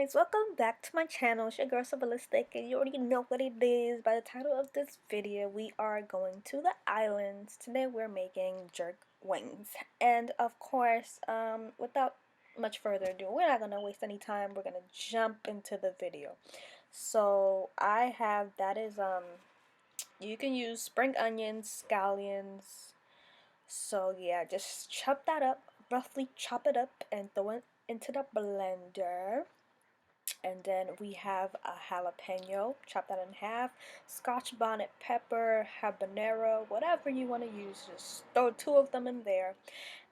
guys, welcome back to my channel. It's your girl Sylverlistic, and you already know what it is by the title of this video. We are going to the islands. Today we're making jerk wings. And of course, without much further ado, we're not gonna waste any time. We're gonna jump into the video. So I have, you can use spring onions, scallions. So yeah, just chop that up, roughly chop it up and throw it into the blender. And then we have a jalapeno, chop that in half, scotch bonnet pepper, habanero, whatever you want to use, just throw two of them in there.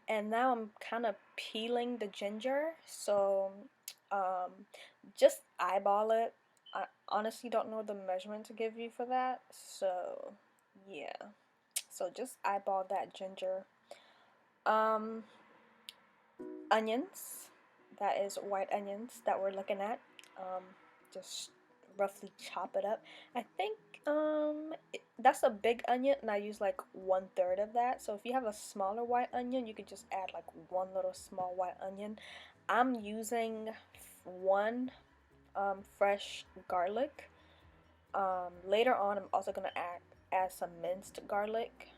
And now I'm kind of peeling the ginger, so um, just eyeball it. I honestly don't know the measurement to give you for that, so yeah. So just eyeball that ginger. Um, Onions, that is white onions that we're looking at. Um, just roughly chop it up. I think that's a big onion, and I use like 1/3 of that. So if you have a smaller white onion, you could just add like one little small white onion. I'm using one fresh garlic. Later on, I'm also gonna add some minced garlic.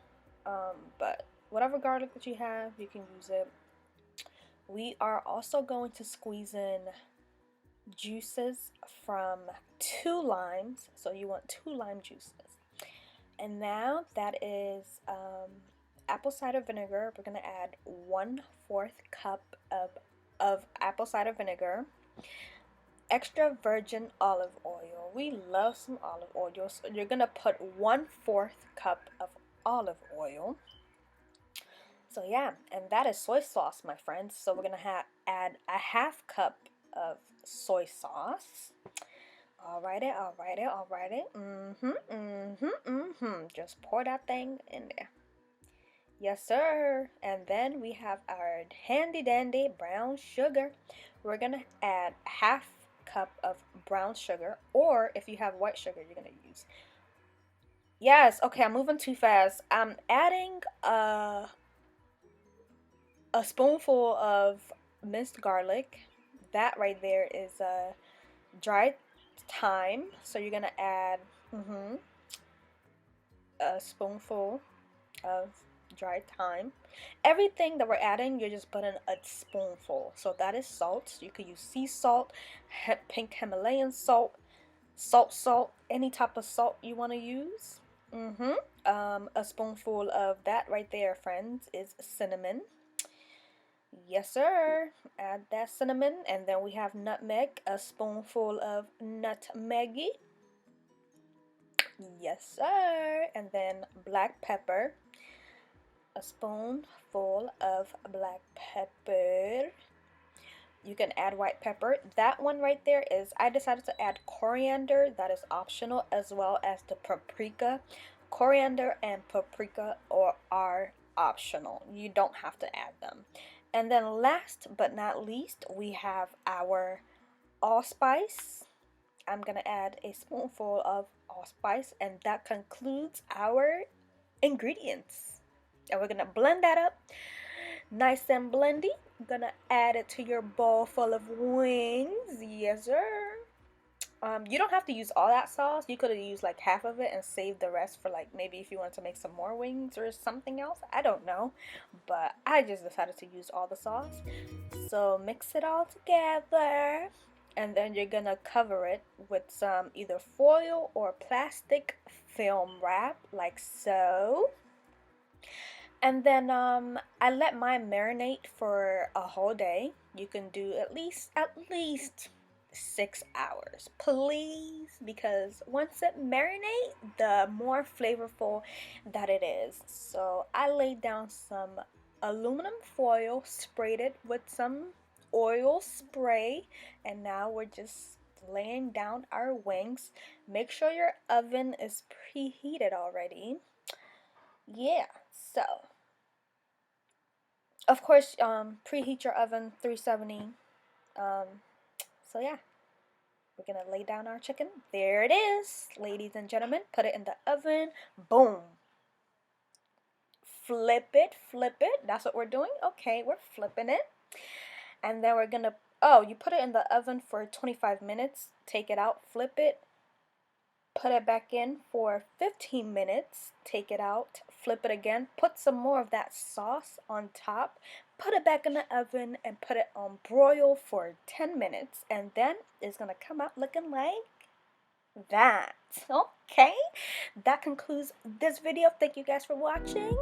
But whatever garlic that you have, you can use it. We are also going to squeeze in juices from 2 limes. So you want 2 lime juices. And now that is apple cider vinegar. We're going to add 1/4 cup of apple cider vinegar. Extra virgin olive oil. We love some olive oil. So you're going to put 1/4 cup of olive oil. So yeah, and that is soy sauce, my friends. So we're gonna add a 1/2 cup of soy sauce. Alrighty. Just pour that thing in there. Yes, sir. And then we have our handy dandy brown sugar. We're gonna add 1/2 cup of brown sugar, or if you have white sugar, you're gonna use. Yes, okay, I'm moving too fast. I'm adding a spoonful of minced garlic. That right there is dried thyme. So you're gonna add a spoonful of dried thyme. Everything that we're adding, you're just putting a spoonful. So that is salt. You could use sea salt, pink Himalayan salt, salt, any type of salt you want to use. A spoonful of that right there, friends, is cinnamon. Yes, sir. Add that cinnamon, and then we have nutmeg, a spoonful of nutmeggy. Yes, sir. And then black pepper, a spoonful of black pepper. You can add white pepper. That one right there is, I decided to add coriander. That is optional, as well as the paprika. Coriander and paprika are optional. You don't have to add them. And then last but not least, we have our allspice. I'm going to add a spoonful of allspice, and that concludes our ingredients. And we're going to blend that up nice and blendy. I'm going to add it to your bowl full of wings. Yes, sir. You don't have to use all that sauce. You could have used like half of it and saved the rest for like maybe if you want to make some more wings or something else. I don't know. But I just decided to use all the sauce. So mix it all together. And then you're going to cover it with some either foil or plastic film wrap like so. And then I let mine marinate for a whole day. You can do at least 6 hours, please, because once it marinates, the more flavorful that it is. So I laid down some aluminum foil, sprayed it with some oil spray, and now we're just laying down our wings. Make sure your oven is preheated already. Yeah, so of course preheat your oven 370. So yeah, we're gonna lay down our chicken. There it is, ladies and gentlemen. Put it in the oven. Boom. Flip it. That's what we're doing. Okay, we're flipping it. And then we're gonna, oh, you put it in the oven for 25 minutes, take it out, flip it, put it back in for 15 minutes, take it out, flip it again, put some more of that sauce on top, put it back in the oven, and put it on broil for 10 minutes, and then it's gonna come out looking like that. Okay, that concludes this video. Thank you guys for watching.